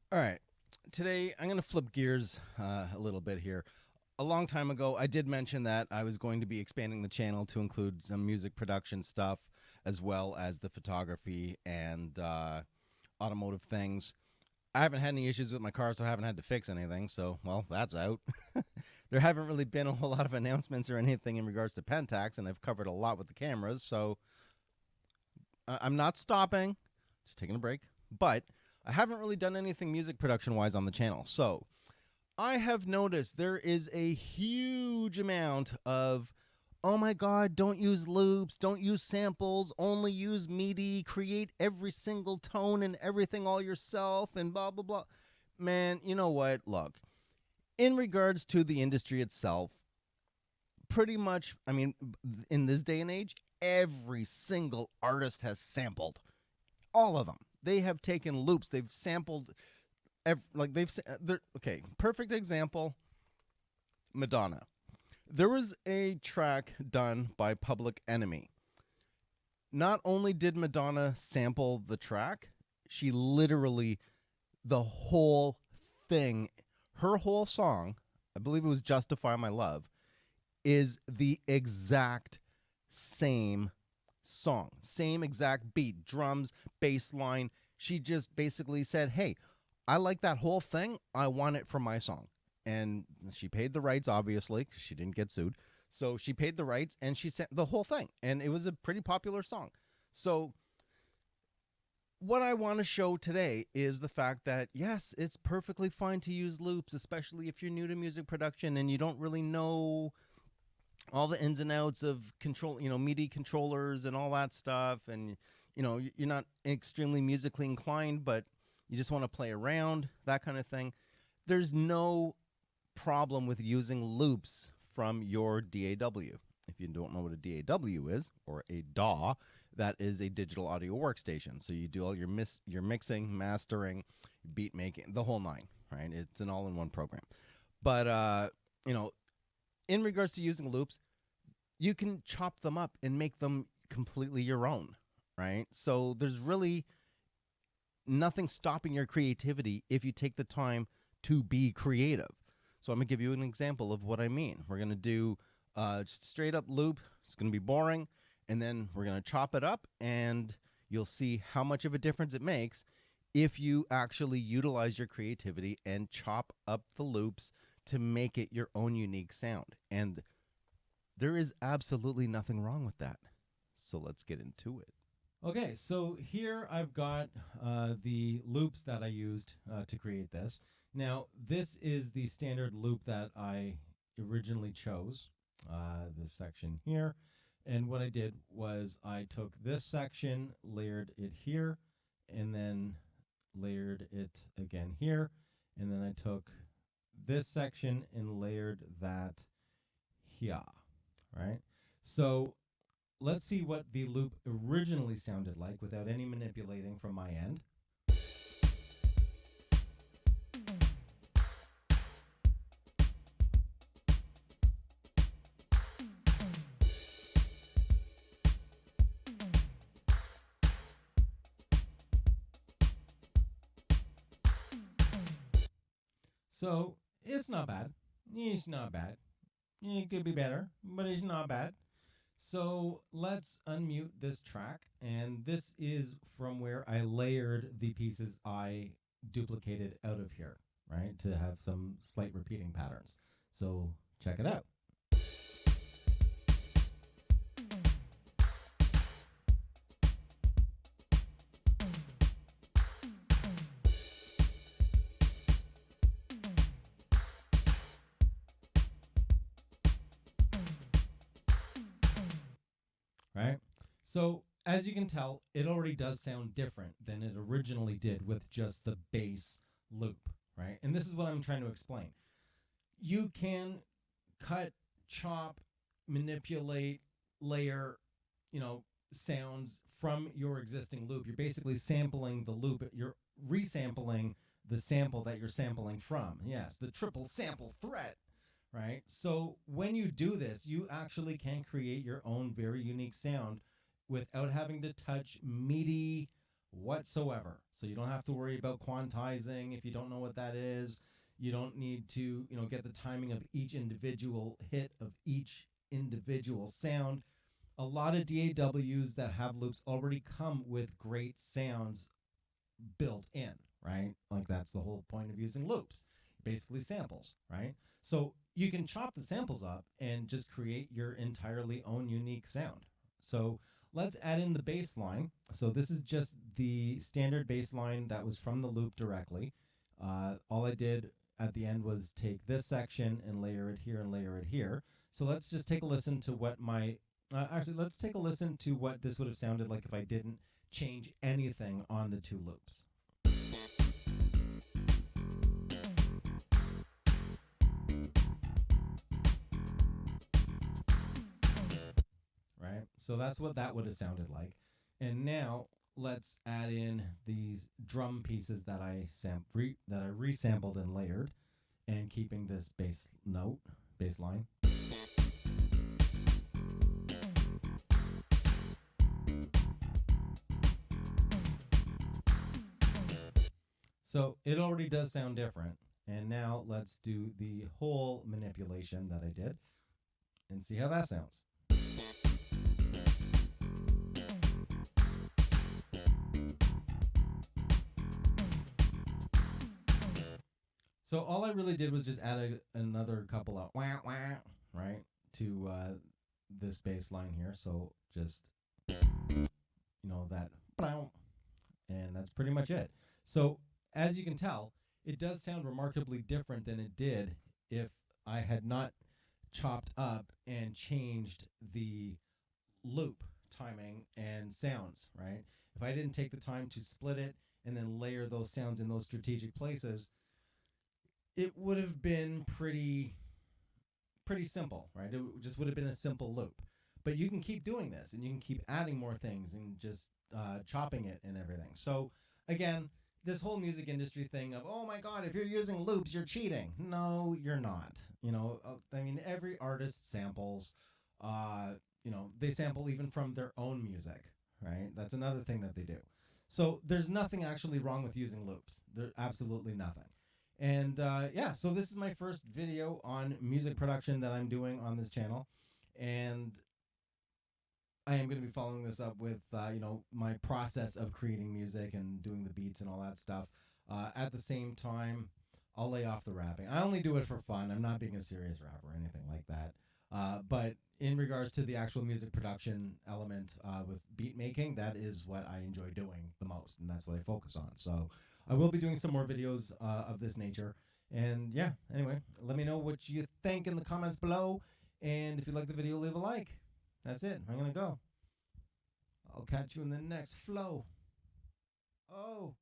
All right. Today, I'm going to flip gears a little bit here. A long time ago, I did mention that I was going to be expanding the channel to include some music production stuff as well as the photography and automotive things. I haven't had any issues with my car, so I haven't had to fix anything. So, well, that's out. There haven't really been a whole lot of announcements or anything in regards to Pentax, and I've covered a lot with the cameras. So, I'm not stopping, just taking a break. But I haven't really done anything music production wise on the channel. So, I have noticed there is a huge amount of, oh my God, don't use loops, don't use samples, only use MIDI, create every single tone and everything all yourself, and blah, blah, blah. Man, you know what? Look, in regards to the industry itself, pretty much, I mean, in this day and age, every single artist has sampled. All of them. They have taken loops, they've sampled, like they're, okay, perfect example, Madonna. There was a track done by Public Enemy. Not only did Madonna sample the track, she literally, the whole thing, her whole song, I believe it was Justify My Love, is the exact same song, same exact beat, drums, bass line. She just basically said, hey, I like that whole thing. I want it for my song. And she paid the rights, obviously, because she didn't get sued. So she paid the rights and she sent the whole thing. And it was a pretty popular song. So what I want to show today is the fact that, yes, it's perfectly fine to use loops, especially if you're new to music production and you don't really know all the ins and outs of control, MIDI controllers and all that stuff. And, you're not extremely musically inclined, but you just want to play around, that kind of thing. There's no problem with using loops from your DAW. If you don't know what a DAW is, or a DAW, that is a digital audio workstation. So you do all your mixing, mastering, beat making, the whole nine, right? It's an all-in-one program. But you know, in regards to using loops, you can chop them up and make them completely your own, right? So there's really nothing stopping your creativity if you take the time to be creative. So I'm gonna give you an example of what I mean. We're gonna do just straight up loop. It's gonna be boring, and then we're gonna chop it up, and you'll see how much of a difference it makes if you actually utilize your creativity and chop up the loops to make it your own unique sound. And there is absolutely nothing wrong with that. So let's get into it. Okay, so here I've got the loops that I used to create this. Now, this is the standard loop that I originally chose, this section here. And what I did was I took this section, layered it here, and then layered it again here. And then I took this section and layered that here, right? So let's see what the loop originally sounded like without any manipulating from my end. So it's not bad. It's not bad. It could be better, but it's not bad. So let's unmute this track. And this is from where I layered the pieces I duplicated out of here, right? To have some slight repeating patterns. So check it out. Right? So as you can tell, it already does sound different than it originally did with just the bass loop, right? And this is what I'm trying to explain. You can cut, chop, manipulate, layer, sounds from your existing loop. You're basically sampling the loop. You're resampling the sample that you're sampling from. Yes, the triple sample threat, right? So when you do this, you actually can create your own very unique sound without having to touch MIDI whatsoever. So you don't have to worry about quantizing if you don't know what that is. You don't need to, get the timing of each individual hit of each individual sound. A lot of DAWs that have loops already come with great sounds built in, right? Like that's the whole point of using loops, basically samples, right? So you can chop the samples up and just create your entirely own unique sound. So let's add in the bass line. So this is just the standard bass line that was from the loop directly. All I did at the end was take this section and layer it here and layer it here. So let's just take a listen to what let's take a listen to what this would have sounded like if I didn't change anything on the two loops. Right? So that's what that would have sounded like. And now let's add in these drum pieces that I resampled and layered, and keeping this bass line. So it already does sound different. And now let's do the whole manipulation that I did and see how that sounds. So all I really did was just add another couple of wah wah, right, to this bass line here. So just, that, and that's pretty much it. So as you can tell, it does sound remarkably different than it did if I had not chopped up and changed the loop timing and sounds, right? If I didn't take the time to split it and then layer those sounds in those strategic places, it would have been pretty simple, right? It just would have been a simple loop. But you can keep doing this, and you can keep adding more things and just chopping it and everything. So again, this whole music industry thing of, oh my God, if you're using loops, you're cheating. No, you're not. I mean, every artist samples. They sample even from their own music, right? That's another thing that they do. So there's nothing actually wrong with using loops. There's absolutely nothing. And so this is my first video on music production that I'm doing on this channel. And I am going to be following this up with, my process of creating music and doing the beats and all that stuff. At the same time, I'll lay off the rapping. I only do it for fun. I'm not being a serious rapper or anything like that. But in regards to the actual music production element with beat making, that is what I enjoy doing the most, and that's what I focus on. So I will be doing some more videos of this nature. And yeah, anyway, let me know what you think in the comments below. And if you like the video, leave a like. That's it. I'm going to go. I'll catch you in the next flow. Oh.